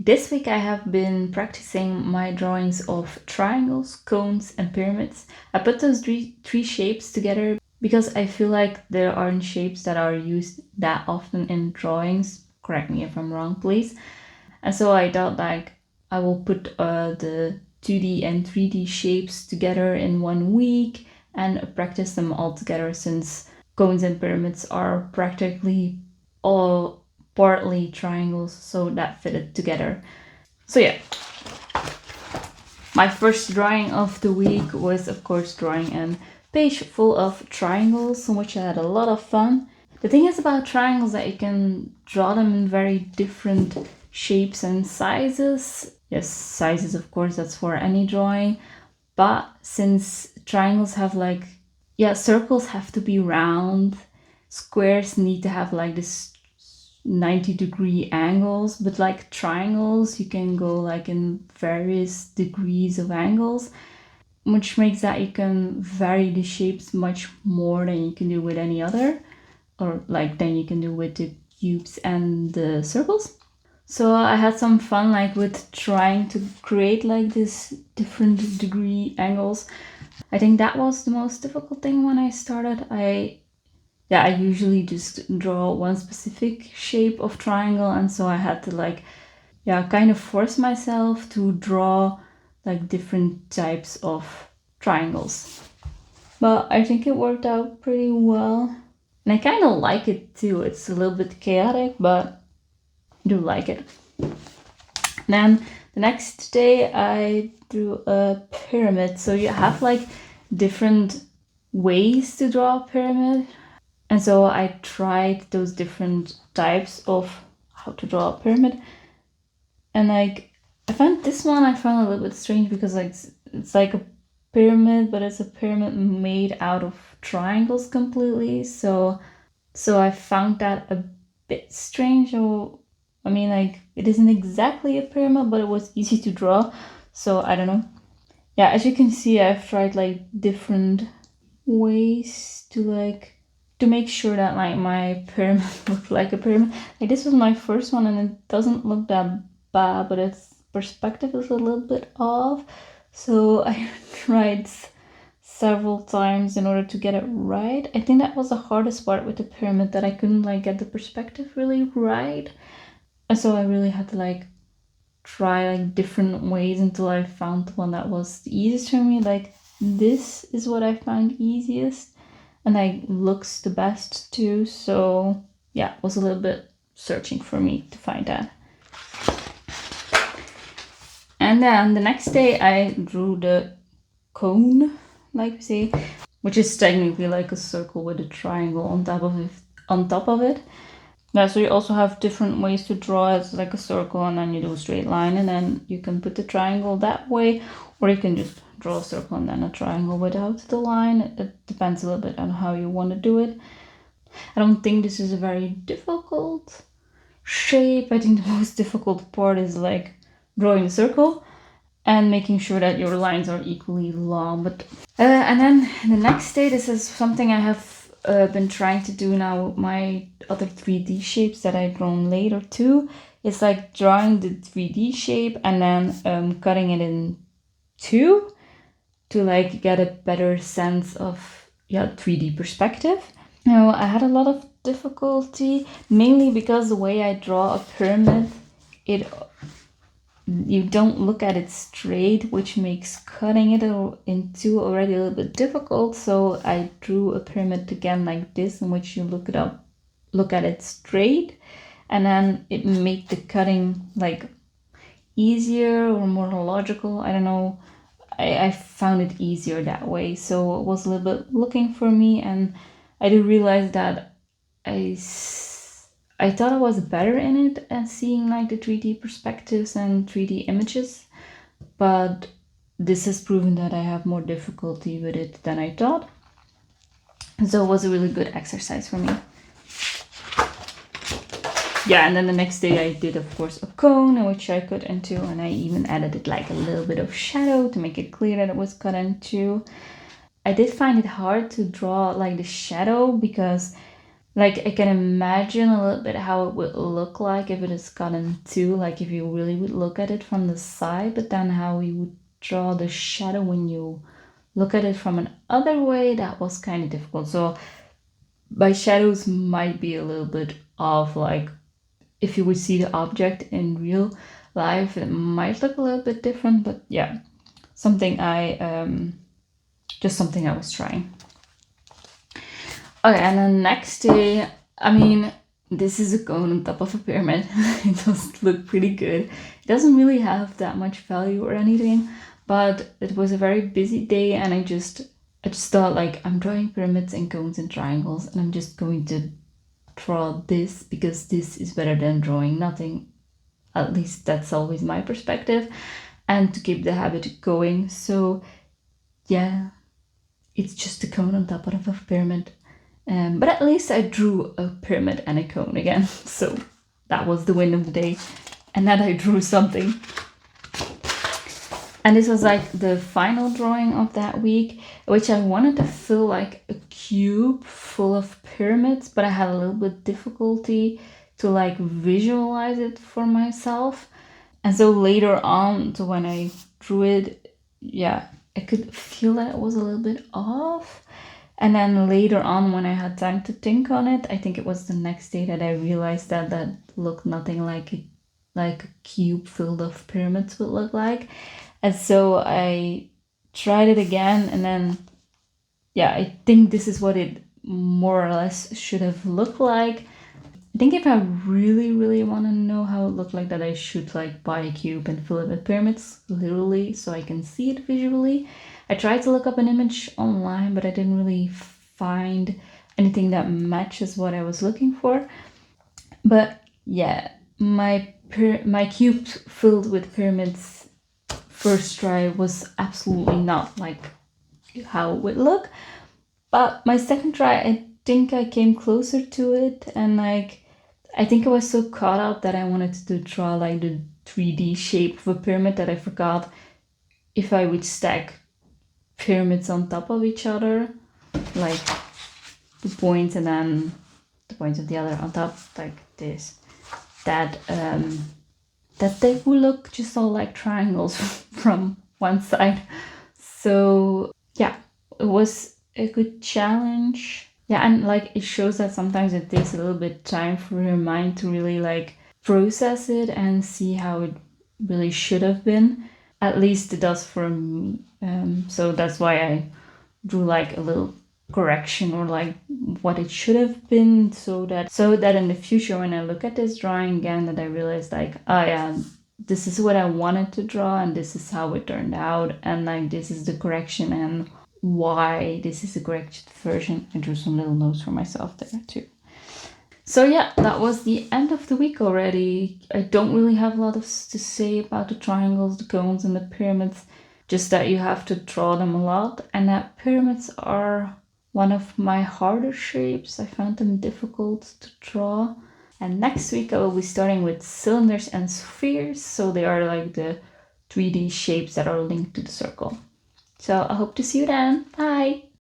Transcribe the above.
This week I have been practicing my drawings of triangles, cones, and pyramids. I put those three shapes together because I feel like there aren't shapes that are used that often in drawings. Correct me if I'm wrong, please. And so I thought like I will put the 2D and 3D shapes together in 1 week and practice them all together, since cones and pyramids are practically all partly triangles, so that fitted together. So yeah, my first drawing of the week was of course drawing a page full of triangles, which I had a lot of fun. The thing is about triangles that you can draw them in very different shapes and sizes. Yes, sizes, of course, that's for any drawing. But since triangles have like, yeah, circles have to be round, squares need to have like this 90-degree angles, but like triangles, you can go like in various degrees of angles, which makes that you can vary the shapes much more than you can do with any other, or like than you can do with the cubes and the circles. So I had some fun like with trying to create like this different degree angles. I think that was the most difficult thing when I started. I usually just draw one specific shape of triangle, and so I had to like kind of force myself to draw like different types of triangles. But I think it worked out pretty well. And I kind of like it too. It's a little bit chaotic, but I do like it. Then the next day I drew a pyramid. So you have like different ways to draw a pyramid. And so I tried those different types of how to draw a pyramid. And like I found this one a little bit strange because like it's like a pyramid, but it's a pyramid made out of triangles completely. So I found that a bit strange. Or I mean, like it isn't exactly a pyramid, but it was easy to draw. So I don't know. Yeah, as you can see, I've tried like different ways to make sure that like my pyramid looked like a pyramid. Like this was my first one, and it doesn't look that bad, but its perspective is a little bit off. So I tried several times in order to get it right. I think that was the hardest part with the pyramid, that I couldn't like get the perspective really right. And so I really had to like try like different ways until I found one that was the easiest for me. Like this is what I found easiest, and like looks the best too. So yeah, it was a little bit searching for me to find that. And then the next day I drew the cone, like we say, which is technically like a circle with a triangle on top of it. Yeah, so you also have different ways to draw it, like a circle, and then you do a straight line, and then you can put the triangle that way, or you can just draw a circle and then a triangle without the line. It depends a little bit on how you want to do it. I don't think this is a very difficult shape. I think the most difficult part is like drawing a circle and making sure that your lines are equally long. But and then the next day, this is something I have been trying to do now with my other 3D shapes that I've drawn later too. It's like drawing the 3D shape and then cutting it in two to like get a better sense of 3D perspective. Now I had a lot of difficulty, mainly because the way I draw a pyramid, you don't look at it straight, which makes cutting it in two already a little bit difficult. So I drew a pyramid again like this, in which you look at it straight, and then it made the cutting like easier or more logical. I don't know. I found it easier that way. So it was a little bit looking for me, and I did realize that I thought I was better in it at seeing like the 3D perspectives and 3D images, but this has proven that I have more difficulty with it than I thought. So it was a really good exercise for me. Yeah, and then the next day I did, of course, a cone, which I cut in two, and I even added like a little bit of shadow to make it clear that it was cut in two. I did find it hard to draw like the shadow because like I can imagine a little bit how it would look like if it is gotten two, like if you really would look at it from the side, but then how you would draw the shadow when you look at it from an other way, that was kind of difficult. So my shadows might be a little bit off, like if you would see the object in real life, it might look a little bit different, but yeah, something just something I was trying. Okay, and then next day, I mean, this is a cone on top of a pyramid. It does look pretty good. It doesn't really have that much value or anything, but it was a very busy day, and I just thought like I'm drawing pyramids and cones and triangles, and I'm just going to draw this because this is better than drawing nothing. At least that's always my perspective, and to keep the habit going. So yeah, it's just a cone on top of a pyramid. But at least I drew a pyramid and a cone again. So that was the win of the day. And then I drew something. And this was like the final drawing of that week, which I wanted to fill like a cube full of pyramids, but I had a little bit difficulty to like visualize it for myself. And so later on, so when I drew it, yeah, I could feel that it was a little bit off. And then later on, when I had time to think on it, I think it was the next day that I realized that that looked nothing like a cube filled of pyramids would look like. And so I tried it again, and then yeah, I think this is what it more or less should have looked like. I think if I really, really want to know how it looked like that, I should like buy a cube and fill it with pyramids, literally, so I can see it visually. I tried to look up an image online, but I didn't really find anything that matches what I was looking for. But yeah, my cube filled with pyramids first try was absolutely not like how it would look. But my second try, I think I came closer to it, and like I think I was so caught up that I wanted to draw like the 3D shape of a pyramid that I forgot if I would stack pyramids on top of each other, like the points and then the points of the other on top, like this. That they will look just all like triangles from one side. So yeah, it was a good challenge. Yeah, and like it shows that sometimes it takes a little bit time for your mind to really like process it and see how it really should have been. At least it does for me. So that's why I drew like a little correction or like what it should have been, so that in the future when I look at this drawing again, that I realize like, oh yeah, this is what I wanted to draw and this is how it turned out, and like this is the correction and why this is the corrected version. I drew some little notes for myself there too. So yeah, that was the end of the week already. I don't really have a lot to say about the triangles, the cones, and the pyramids, just that you have to draw them a lot, and that pyramids are one of my harder shapes. I found them difficult to draw. And next week I will be starting with cylinders and spheres, so they are like the 3D shapes that are linked to the circle. So I hope to see you then. Bye!